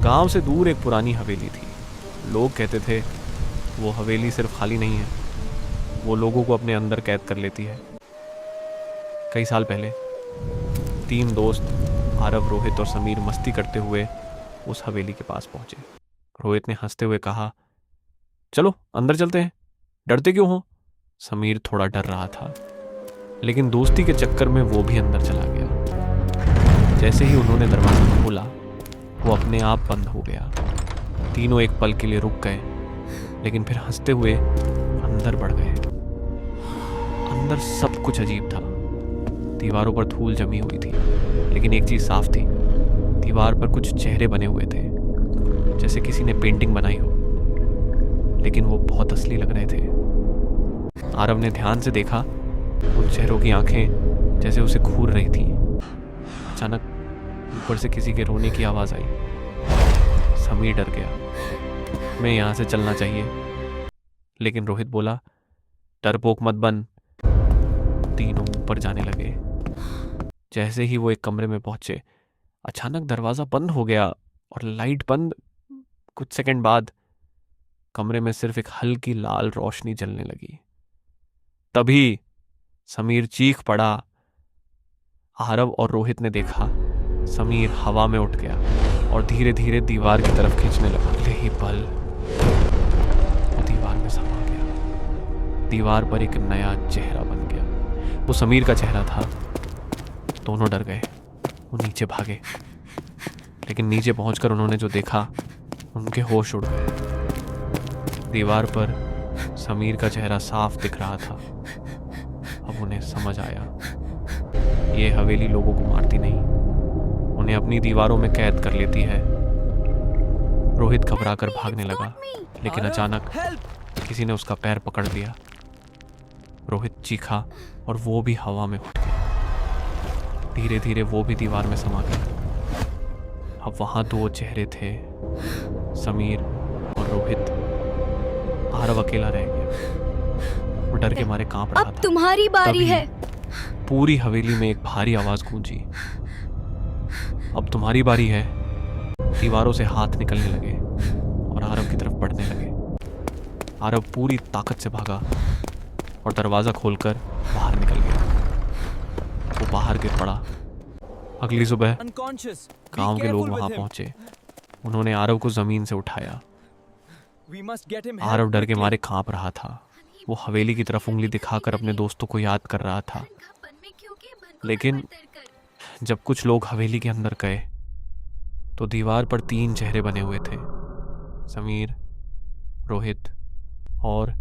गांव से दूर एक पुरानी हवेली थी। लोग कहते थे वो हवेली सिर्फ खाली नहीं है, वो लोगों को अपने अंदर कैद कर लेती है। कई साल पहले 3 दोस्त आरव, रोहित और समीर मस्ती करते हुए उस हवेली के पास पहुंचे। रोहित ने हंसते हुए कहा, चलो अंदर चलते हैं, डरते क्यों हो? समीर थोड़ा डर रहा था, लेकिन दोस्ती के चक्कर में वो भी अंदर चला गया। जैसे ही उन्होंने दरवाजा खोला, वो अपने आप बंद हो गया। तीनों एक पल के लिए रुक गए, लेकिन फिर हंसते हुए अंदर बढ़ गए। अंदर सब कुछ अजीब था। दीवारों पर धूल जमी हुई थी, लेकिन एक चीज साफ थी, दीवार पर कुछ चेहरे बने हुए थे, जैसे किसी ने पेंटिंग बनाई हो, लेकिन वो बहुत असली लग रहे थे। आरव ने ध्यान से देखा, उन चेहरों की आंखें जैसे उसे घूर रही थी। अचानक ऊपर से किसी के रोने की आवाज आई। समीर डर गया। मैं यहाँ से चलना चाहिए, लेकिन रोहित बोला, डरपोक मत बन। तीनों ऊपर जाने लगे। जैसे ही वो एक कमरे में पहुंचे, अचानक दरवाजा बंद हो गया और लाइट बंद। कुछ सेकंड बाद कमरे में सिर्फ एक हल्की लाल रोशनी जलने लगी। तभी समीर चीख पड़ा। आरव और रोहित ने देखा, समीर हवा में उठ गया और धीरे धीरे दीवार की तरफ खींचने लगा। अगले ही पल वो दीवार में समा गया। दीवार पर एक नया चेहरा बन गया। वो समीर का चेहरा था। दोनों डर गए। वो नीचे भागे, लेकिन नीचे पहुंचकर उन्होंने जो देखा, उनके होश उड़ गए। दीवार पर समीर का चेहरा साफ दिख रहा था। अब उन्हें समझ आया, ये हवेली लोगों को मारती नहीं, उन्हें अपनी दीवारों में कैद कर लेती है। रोहित घबराकर भागने लगा, लेकिन अचानक किसी ने उसका पैर पकड़ लिया। रोहित चीखा और वो भी हवा में उठ गया। धीरे धीरे वो भी दीवार में समा गया। अब वहां 2 चेहरे थे, समीर और रोहित। आरव अकेला रह गया। वो डर के मारे कांप रहा था। अब तुम्हारी बारी है। पूरी हवेली में एक भारी आवाज गूंजी, अब तुम्हारी बारी है। दीवारों से हाथ निकलने लगे और आरव की तरफ बढ़ने लगे। आरव पूरी ताकत से भागा और दरवाजा खोलकर बाहर निकल गया। वो बाहर गिर पड़ा। अगली सुबह गांव के लोग वहां पहुंचे। उन्होंने आरव को जमीन से उठाया। आरव डर के मारे कांप रहा था। वो हवेली की तरफ उंगली दिखाकर अपने दोस्तों को याद कर रहा था। लेकिन जब कुछ लोग हवेली के अंदर गए, तो दीवार पर 3 चेहरे बने हुए थे, समीर, रोहित और